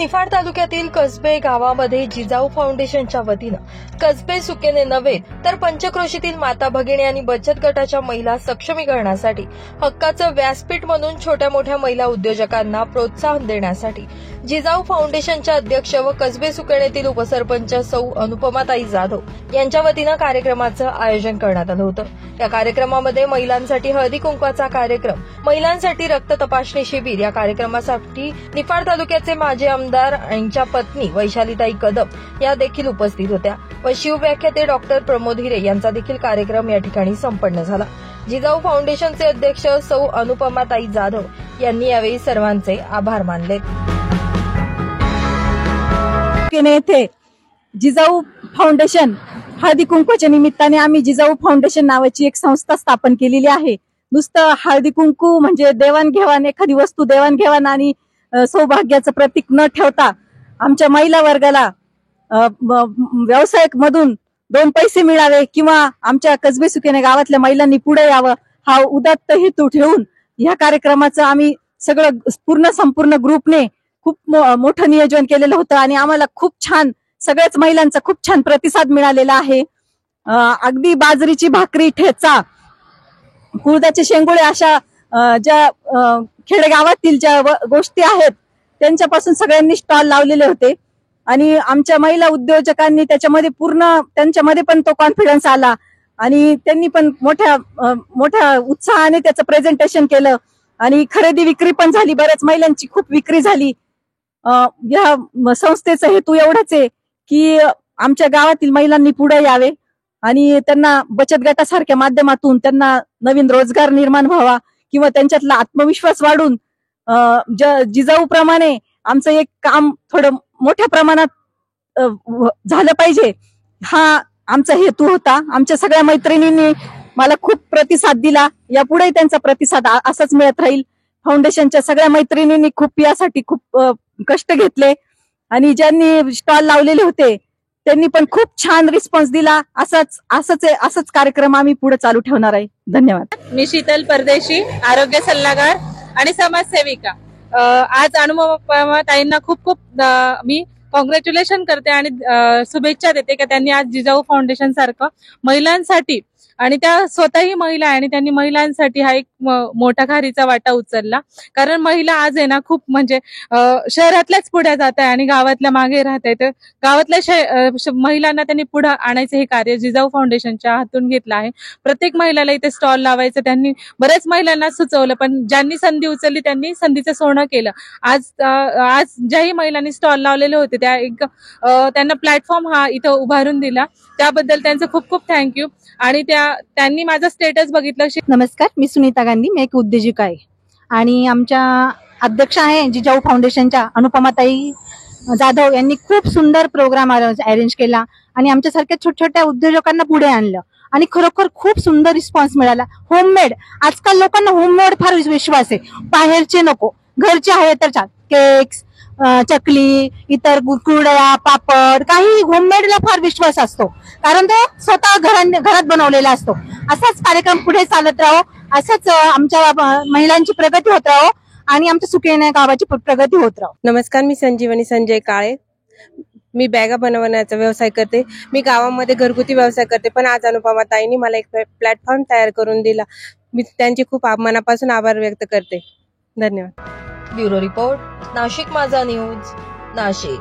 निफाड तालुक्यातील कसबे गावामध्ये जिजाऊ फाउंडेशनच्या वतीनं कसबे सुकेने नव्हे तर पंचक्रोशीतील माता भगिनी आणि बचत गटाच्या महिला सक्षमीकरणासाठी हक्काचं व्यासपीठ म्हणून छोट्या मोठ्या महिला उद्योजकांना प्रोत्साहन देण्यासाठी जिजाऊ फाउंडेशनच्या अध्यक्ष व कसबे सुकेनेतील उपसरपंच सौ अनुपमाताई जाधव यांच्या वतीनं कार्यक्रमाचं आयोजन करण्यात आलं होतं। या कार्यक्रमामध्ये महिलांसाठी हळदी कुंकवाचा कार्यक्रम, महिलांसाठी रक्त तपासणी शिबिर, या कार्यक्रमासाठी निफाड तालुक्याचे माजी आमदार यांच्या पत्नी वैशालीताई कदम या देखील उपस्थित होत्या व शिवव्याख्याते डॉक्टर प्रमोद हिरे यांचा देखील कार्यक्रम या ठिकाणी संपन्न झाला। जिजाऊ फाउंडेशनचे अध्यक्ष सौ अनुपमाताई जाधव यांनी यावेळी सर्वांचे आभार मानले। येथे जिजाऊ फाउंडेशन हळदी कुंकूच्या निमित्ताने आम्ही जिजाऊ फाउंडेशन नावाची एक संस्था स्थापन केलेली आहे। नुसतं हळदी कुंकू म्हणजे देवाणघेवाण, एखादी वस्तू देवाणघेवाण आणि सौभाग्याचं प्रतीक न ठेवता आमच्या महिला वर्गाला व्यवसाय मधून 2 पैसे मिळावे किंवा आमच्या कसबे सुकेने गावातल्या महिलांनी पुढे यावं हा उदात्त हेतू ठेवून या कार्यक्रमाचं आम्ही सगळं संपूर्ण ग्रुपने खूप मोठं नियोजन केलेलं होतं आणि आम्हाला खूप छान सगळ्याच महिलांचा खूप छान प्रतिसाद मिळालेला आहे। अगदी बाजरीची भाकरी, ठेचा, कुळदाचे शेंगुळे अशा ज्या खेडेगावातील ज्या गोष्टी आहेत त्यांच्यापासून सगळ्यांनी स्टॉल लावलेले होते आणि आमच्या महिला उद्योजकांनी त्यांच्यामध्ये पण तो कॉन्फिडन्स आला आणि त्यांनी पण मोठ्या उत्साहाने त्याचं प्रेझेंटेशन केलं आणि खरेदी विक्री पण झाली। बऱ्याच महिलांची खूप विक्री झाली। या संस्थेचा हेतू एवढाच आहे की आमच्या गावातील महिलांनी पुढे यावे आणि त्यांना बचत गटासारख्या माध्यमातून त्यांना नवीन रोजगार निर्माण व्हावा किंवा त्यांच्यातला आत्मविश्वास वाढून जिजाऊ प्रमाणे आमचं एक काम थोडं मोठ्या प्रमाणात झालं पाहिजे हा आमचा हेतू होता। आमच्या सगळ्या मैत्रिणींनी मला खूप प्रतिसाद दिला, यापुढे त्यांचा प्रतिसाद असाच मिळत राहील। फाउंडेशनच्या सगळ्या मैत्रिणींनी खूप यासाठी खूप कष्ट घेतले आणि ज्यांनी स्टॉल लावलेले होते त्यांनी पण खूप छान रिस्पॉन्स दिला। असंच कार्यक्रम आम्ही पुढे चालू ठेवणार आहे। धन्यवाद। मी शीतल परदेशी, आरोग्य सल्लागार आणि समाजसेविका। आज अनुपमाताईंना खूप मी कॉंग्रॅच्युलेशन करते आणि शुभेच्छा देते की त्यांनी आज जिजाऊ फाउंडेशन सारखं महिलांसाठी आणि त्या स्वतःही महिला आहे आणि त्यांनी महिलांसाठी हा एक मोठा खारीचा वाटा उचलला। कारण महिला आज आहे ना खूप म्हणजे शहरातल्याच पुढे जात आहे आणि गावातल्या मागे राहत आहे। तर गावातल्या महिलांना त्यांनी पुढे आणायचं हे कार्य जिजाऊ फाउंडेशनच्या हातून घेतलं आहे। प्रत्येक महिलाला इथे स्टॉल लावायचं त्यांनी बऱ्याच महिलांना सुचवलं, पण ज्यांनी संधी उचलली त्यांनी संधीचं सोनं केलं। आज ज्याही महिलांनी स्टॉल लावलेले होते त्यांना प्लॅटफॉर्म हा इथं उभारून दिला, त्याबद्दल त्यांचं खूप थँक्यू। आणि त्यांनी माझं स्टेटस बघितलं। नमस्कार, मी सुनीता गांधी, मी एक उद्योजिका आहे आणि आमच्या अध्यक्ष आहे जिजाऊ फाउंडेशनच्या अनुपमाताई जाधव यांनी खूप सुंदर प्रोग्राम अरेंज केला आणि आमच्यासारख्या छोट्या उद्योजकांना पुढे आणलं आणि खरोखर खूप सुंदर रिस्पॉन्स मिळाला। होममेड, आजकाल लोकांना होममेड फार विश्वास आहे, बाहेरचे नको, घरचे आहे तर केक्स, चकली, इतर कुरड्या, पापड, काही होममेडला फार विश्वास असतो कारण तो स्वतः घरात बनवलेला असतो। असाच कार्यक्रम पुढे चालत राहो, असंच आमच्या महिलांची प्रगती होत राहो आणि आमच्या सुकेने गावाची प्रगती होत राहो। नमस्कार, मी संजीवनी संजय काळे, मी बॅगा बनवण्याचा व्यवसाय करते। मी गावामध्ये घरगुती व्यवसाय करते, पण आज अनुपमाताईंनी मला एक प्लॅटफॉर्म तयार करून दिला। मी त्यांचे खूप मनापासून आभार व्यक्त करते। धन्यवाद। ब्युरो रिपोर्ट, नाशिक माझा न्यूज, नाशिक।